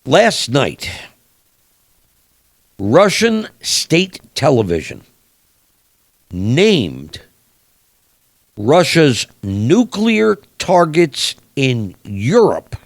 Last night, Russian state television named Russia's nuclear targets in Europe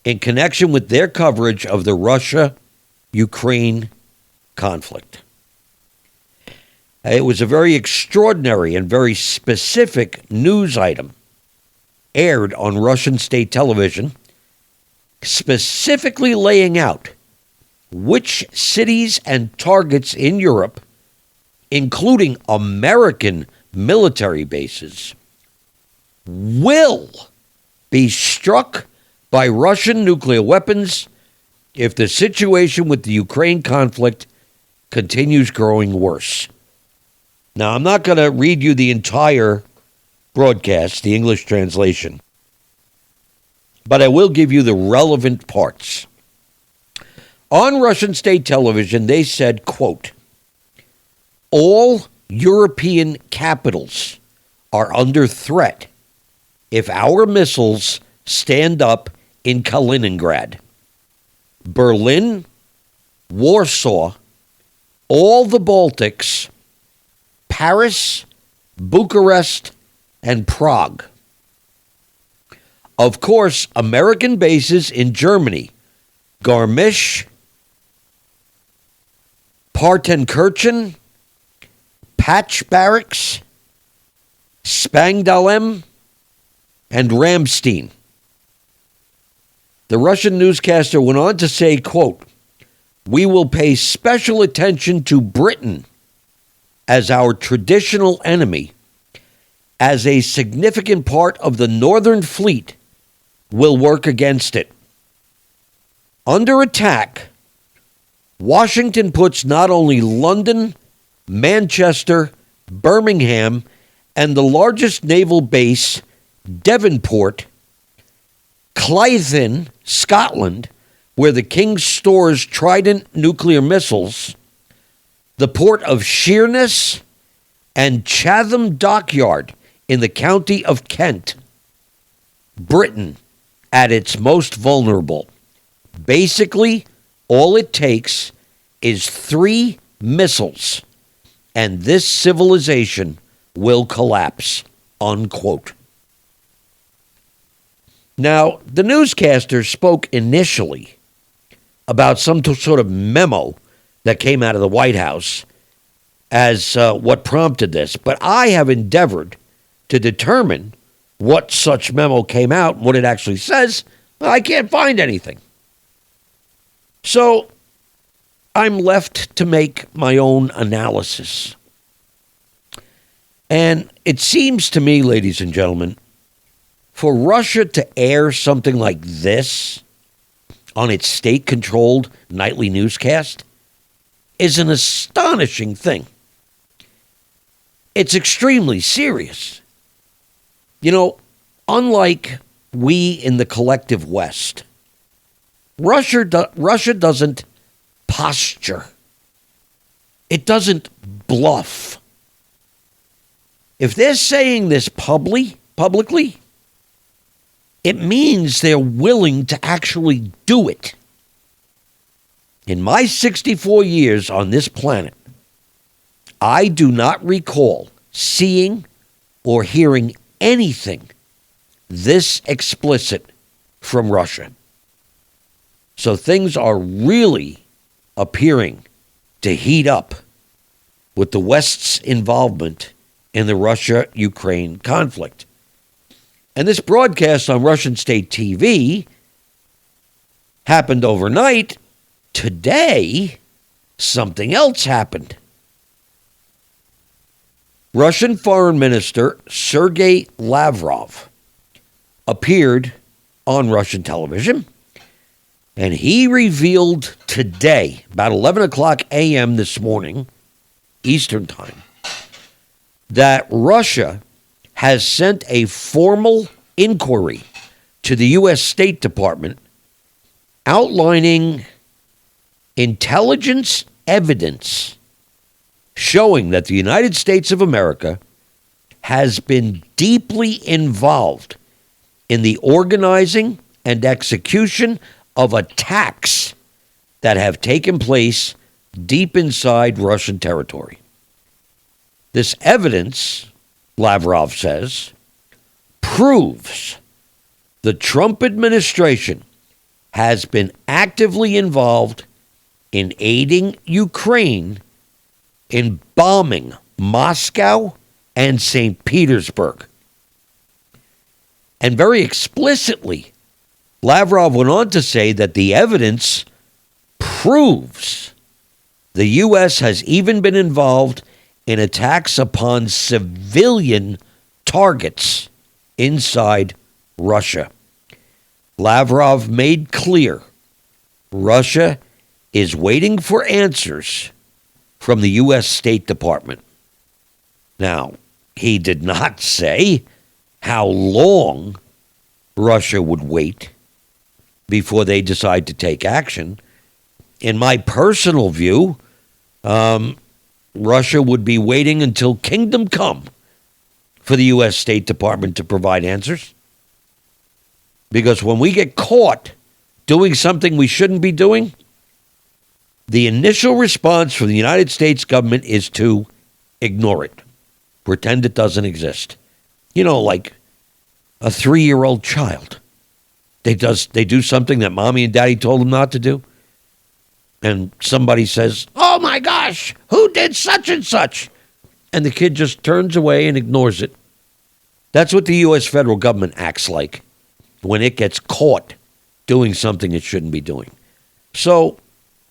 in connection with their coverage of the Russia-Ukraine conflict. It was a very extraordinary and very specific news item aired on Russian state television, specifically laying out which cities and targets in Europe, including American military bases, will be struck by Russian nuclear weapons if the situation with the Ukraine conflict continues growing worse. Now, I'm not going to read you the entire broadcast, the English translation, but I will give you the relevant parts. On Russian state television, they said, quote, all European capitals are under threat if our missiles stand up in Kaliningrad, Berlin, Warsaw, all the Baltics, Paris, Bucharest, and Prague. Of course, American bases in Germany, Garmisch, Partenkirchen, Patch Barracks, Spangdahlem, and Ramstein. The Russian newscaster went on to say, quote, we will pay special attention to Britain as our traditional enemy, as a significant part of the Northern Fleet will work against it. Under attack, Washington puts not only London, Manchester, Birmingham, and the largest naval base, Devonport, Clythin, Scotland, where the King stores Trident nuclear missiles, the port of Sheerness, and Chatham Dockyard in the county of Kent. Britain at its most vulnerable. Basically, all it takes is 3 missiles, and this civilization will collapse, unquote. Now, the newscaster spoke initially about some sort of memo that came out of the White House as what prompted this. But I have endeavored to determine what such memo came out and what it actually says. I can't find anything. So I'm left to make my own analysis. And it seems to me, ladies and gentlemen, for Russia to air something like this on its state-controlled nightly newscast is an astonishing thing. It's extremely serious. You know, unlike we in the collective West, Russia doesn't posture. It doesn't bluff. If they're saying this publicly, it means they're willing to actually do it. In my 64 years on this planet, I do not recall seeing or hearing anything this explicit from Russia. So things are really appearing to heat up with the West's involvement in the Russia-Ukraine conflict. And this broadcast on Russian state TV happened overnight. Today, something else happened. Russian Foreign Minister Sergei Lavrov appeared on Russian television, and he revealed today, about 11 o'clock a.m. this morning, Eastern Time, that Russia has sent a formal inquiry to the U.S. State Department outlining intelligence evidence showing that the United States of America has been deeply involved in the organizing and execution of attacks that have taken place deep inside Russian territory. This evidence, Lavrov says, proves the Trump administration has been actively involved in aiding Ukraine in bombing Moscow and St. Petersburg. And very explicitly, Lavrov went on to say that the evidence proves the U.S. has even been involved in attacks upon civilian targets inside Russia. Lavrov made clear Russia is waiting for answers from the U.S. State Department. Now, he did not say how long Russia would wait before they decide to take action. In my personal view, Russia would be waiting until kingdom come for the U.S. State Department to provide answers. Because when we get caught doing something we shouldn't be doing, the initial response from the United States government is to ignore it, pretend it doesn't exist. You know, like a 3-year-old child. They do something that mommy and daddy told them not to do. And somebody says, "Oh my gosh, who did such and such?" And the kid just turns away and ignores it. That's what the U.S. federal government acts like when it gets caught doing something it shouldn't be doing. So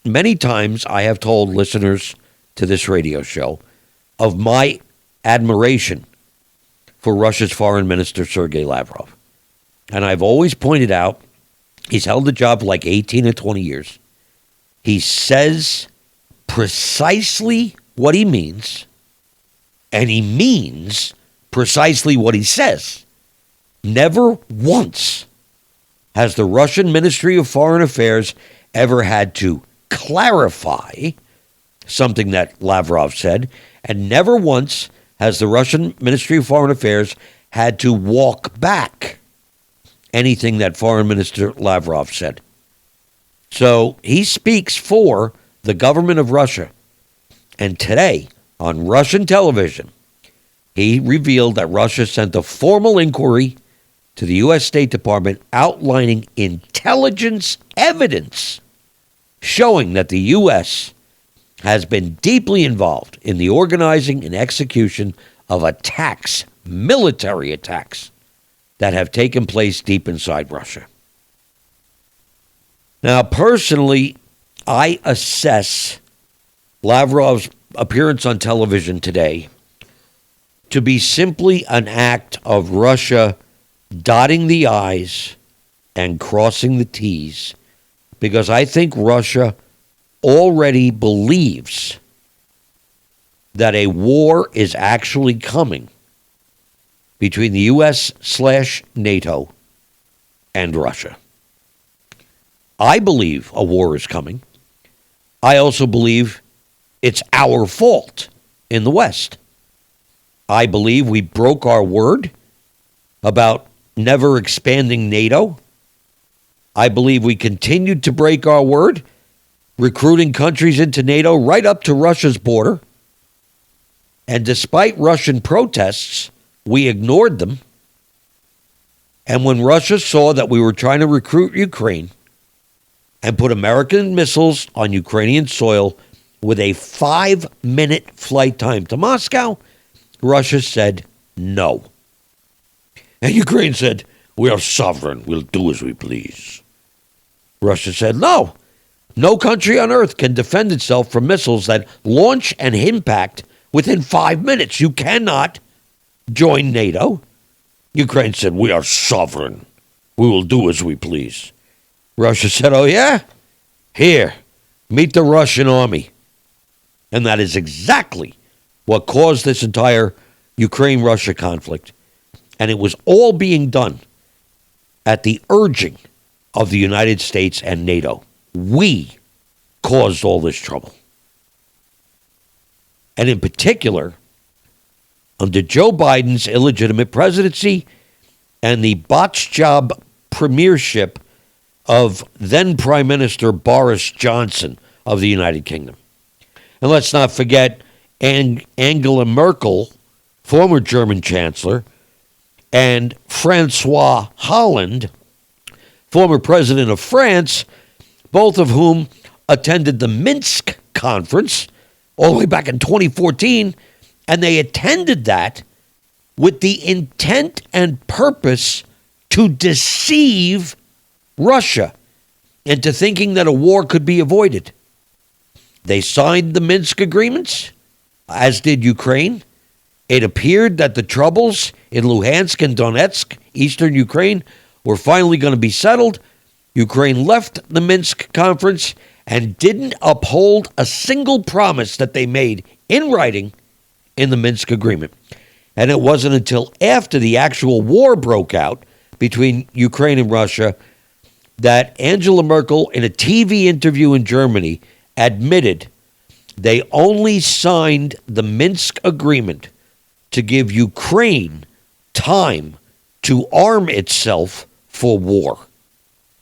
many times I have told listeners to this radio show of my admiration for Russia's foreign minister, Sergei Lavrov. And I've always pointed out he's held the job for like 18 or 20 years. He says precisely what he means, and he means precisely what he says. Never once has the Russian Ministry of Foreign Affairs ever had to clarify something that Lavrov said, and never once has the Russian Ministry of Foreign Affairs had to walk back anything that Foreign Minister Lavrov said. So he speaks for the government of Russia. And today, on Russian television, he revealed that Russia sent a formal inquiry to the U.S. State Department outlining intelligence evidence showing that the U.S. has been deeply involved in the organizing and execution of attacks, military attacks, that have taken place deep inside Russia. Now, personally, I assess Lavrov's appearance on television today to be simply an act of Russia dotting the I's and crossing the T's, because I think Russia already believes that a war is actually coming between the U.S./NATO and Russia. I believe a war is coming. I also believe it's our fault in the West. I believe we broke our word about never expanding NATO. I believe we continued to break our word, recruiting countries into NATO right up to Russia's border. And despite Russian protests, we ignored them. And when Russia saw that we were trying to recruit Ukraine and put American missiles on Ukrainian soil with a 5-minute flight time to Moscow, Russia said no. And Ukraine said, "We are sovereign. We'll do as we please." Russia said, "No. No country on earth can defend itself from missiles that launch and impact within 5 minutes. You cannot join NATO." Ukraine said, "We are sovereign. We will do as we please." Russia said, "Oh yeah? Here, meet the Russian army." And that is exactly what caused this entire Ukraine-Russia conflict. And it was all being done at the urging of the United States and NATO. We caused all this trouble. And in particular, under Joe Biden's illegitimate presidency and the botched job premiership of then Prime Minister Boris Johnson of the United Kingdom. And let's not forget Angela Merkel, former German Chancellor, and Francois Hollande, former President of France, both of whom attended the Minsk Conference all the way back in 2014, and they attended that with the intent and purpose to deceive Russia into thinking that a war could be avoided. They signed the Minsk agreements, as did Ukraine. It appeared that the troubles in Luhansk and Donetsk, eastern Ukraine, were finally going to be settled. Ukraine left the Minsk conference and didn't uphold a single promise that they made in writing in the Minsk agreement. And it wasn't until after the actual war broke out between Ukraine and Russia that Angela Merkel, in a TV interview in Germany, admitted they only signed the Minsk agreement to give Ukraine time to arm itself for war.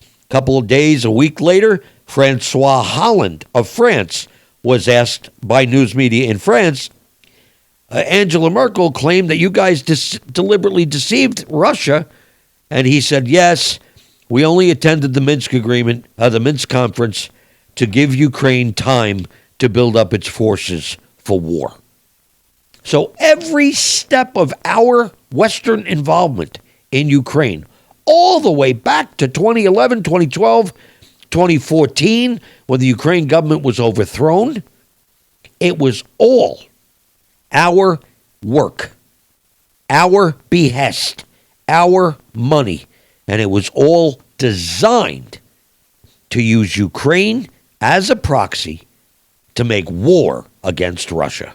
A couple of days, a week later, Francois Hollande of France was asked by news media in France, Angela Merkel claimed that you guys deliberately deceived Russia, and he said, yes, we only attended the Minsk agreement, the Minsk conference, to give Ukraine time to build up its forces for war. So every step of our Western involvement in Ukraine, all the way back to 2011, 2012, 2014, when the Ukraine government was overthrown, it was all our work, our behest, our money, and it was all designed to use Ukraine as a proxy to make war against Russia.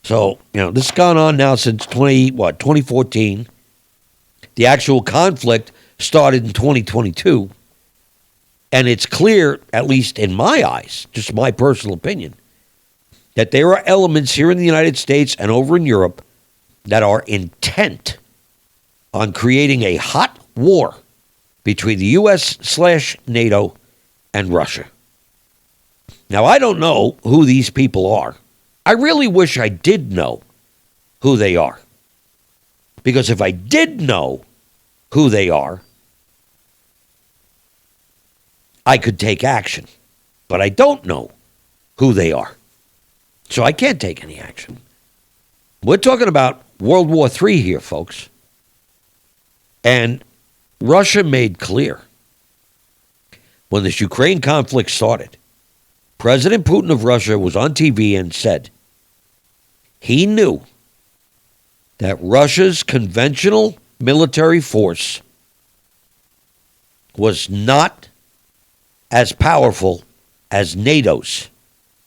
So, this has gone on now since 2014. The actual conflict started in 2022. And it's clear, at least in my eyes, just my personal opinion, that there are elements here in the United States and over in Europe that are intent on creating a hot war between the U.S./NATO and Russia. Now, I don't know who these people are. I really wish I did know who they are. Because if I did know who they are, I could take action. But I don't know who they are. So I can't take any action. We're talking about World War III here, folks. And Russia made clear when this Ukraine conflict started, President Putin of Russia was on TV and said he knew that Russia's conventional military force was not as powerful as NATO's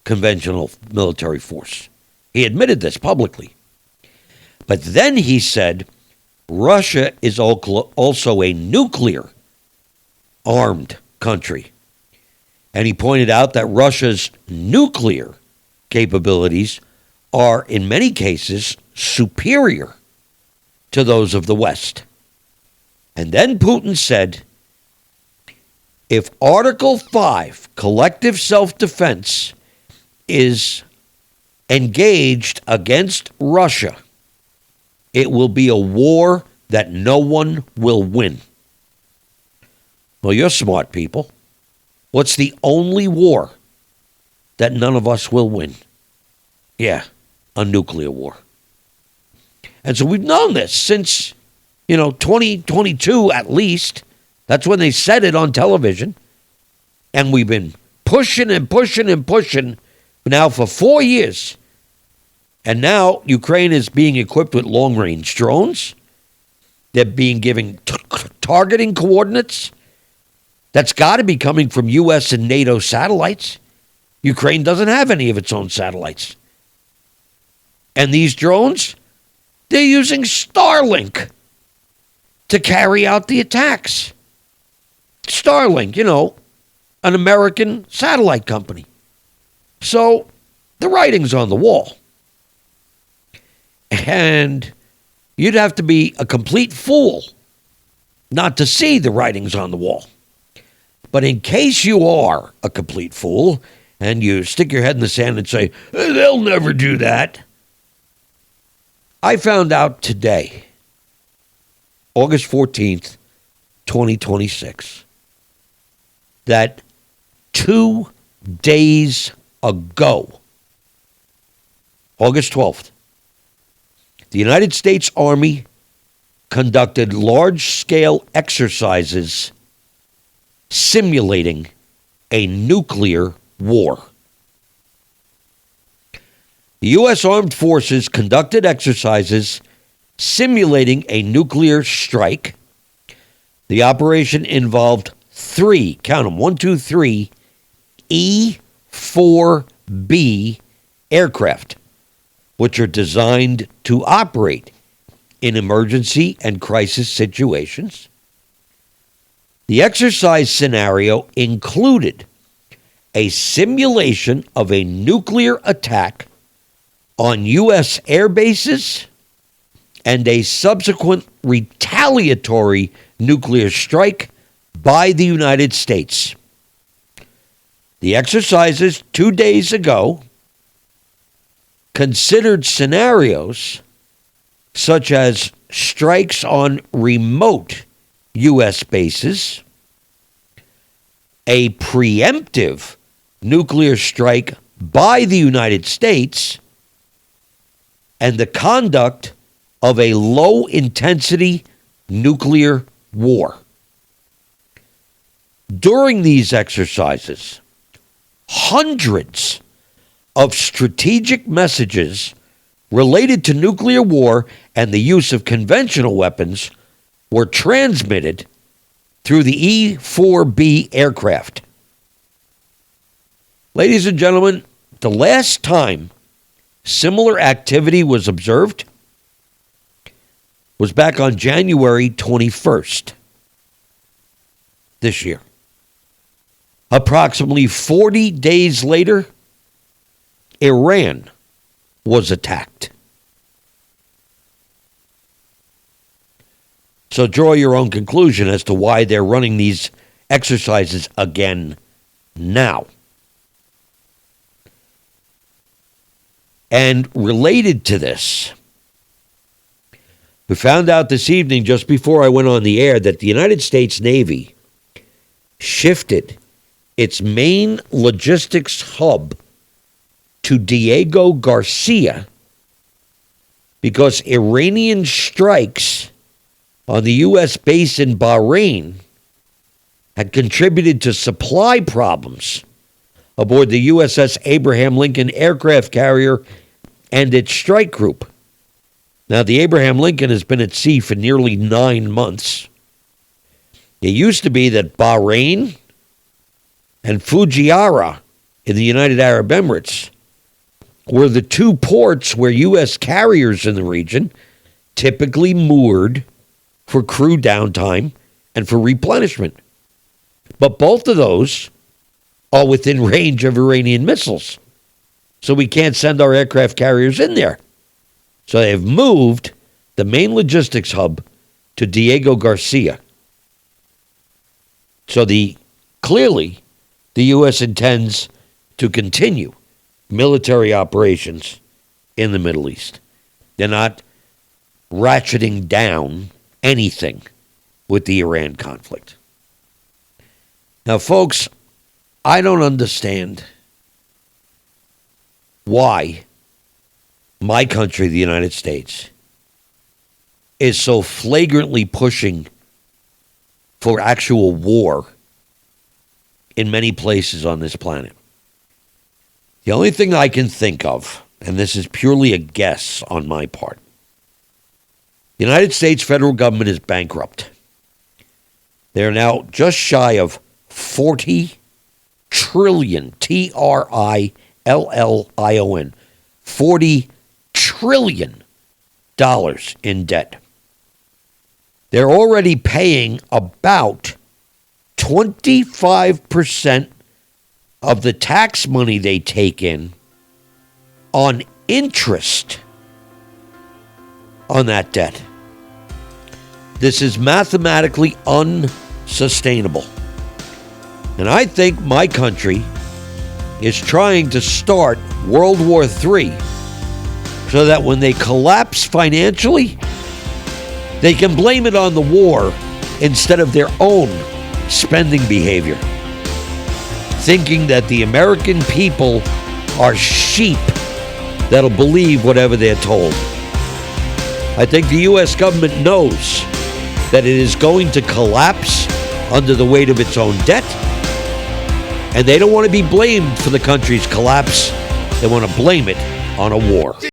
conventional military force. He admitted this publicly. But then he said Russia is also a nuclear armed country. And he pointed out that Russia's nuclear capabilities are, in many cases, superior to those of the West. And then Putin said, if Article 5, collective self-defense, is engaged against Russia, it will be a war that no one will win. Well, you're smart people. What's the only war that none of us will win? Yeah, a nuclear war. And so we've known this since, 2022 at least. That's when they said it on television. And we've been pushing and pushing and pushing now for 4 years. And now Ukraine is being equipped with long-range drones. They're being given targeting coordinates. That's got to be coming from U.S. and NATO satellites. Ukraine doesn't have any of its own satellites. And these drones, they're using Starlink to carry out the attacks. Starlink, an American satellite company. So the writing's on the wall. And you'd have to be a complete fool not to see the writings on the wall. But in case you are a complete fool and you stick your head in the sand and say, they'll never do that, I found out today, August 14th, 2026, that 2 days ago, August 12th, the United States Army conducted large-scale exercises simulating a nuclear war. The U.S. Armed Forces conducted exercises simulating a nuclear strike. The operation involved 3, count them, 1, 2, 3, E-4B aircraft, which are designed to operate in emergency and crisis situations. The exercise scenario included a simulation of a nuclear attack on U.S. air bases and a subsequent retaliatory nuclear strike by the United States. The exercises 2 days ago considered scenarios such as strikes on remote U.S. bases, a preemptive nuclear strike by the United States, and the conduct of a low-intensity nuclear war. During these exercises, hundreds of strategic messages related to nuclear war and the use of conventional weapons were transmitted through the E-4B aircraft. Ladies and gentlemen, the last time similar activity was observed was back on January 21st this year. Approximately 40 days later, Iran was attacked. So draw your own conclusion as to why they're running these exercises again now. And related to this, we found out this evening, just before I went on the air, that the United States Navy shifted its main logistics hub to Diego Garcia because Iranian strikes on the U.S. base in Bahrain had contributed to supply problems aboard the USS Abraham Lincoln aircraft carrier and its strike group. Now, the Abraham Lincoln has been at sea for nearly 9 months. It used to be that Bahrain and Fujairah in the United Arab Emirates were the 2 ports where U.S. carriers in the region typically moored for crew downtime and for replenishment. But both of those are within range of Iranian missiles. So we can't send our aircraft carriers in there. So they've moved the main logistics hub to Diego Garcia. So clearly, the U.S. intends to continue military operations in the Middle East. They're not ratcheting down anything with the Iran conflict. Now, folks, I don't understand why my country, the United States, is so flagrantly pushing for actual war in many places on this planet. The only thing I can think of, and this is purely a guess on my part, the United States federal government is bankrupt. They're now just shy of 40 trillion, Trillion, $40 trillion in debt. They're already paying about 25% of the tax money they take in on interest on that debt. This is mathematically unsustainable. And I think my country is trying to start World War III so that when they collapse financially, they can blame it on the war instead of their own spending behavior, thinking that the American people are sheep that'll believe whatever they're told. I think the U.S. government knows that it is going to collapse under the weight of its own debt, and they don't want to be blamed for the country's collapse. They want to blame it on a war.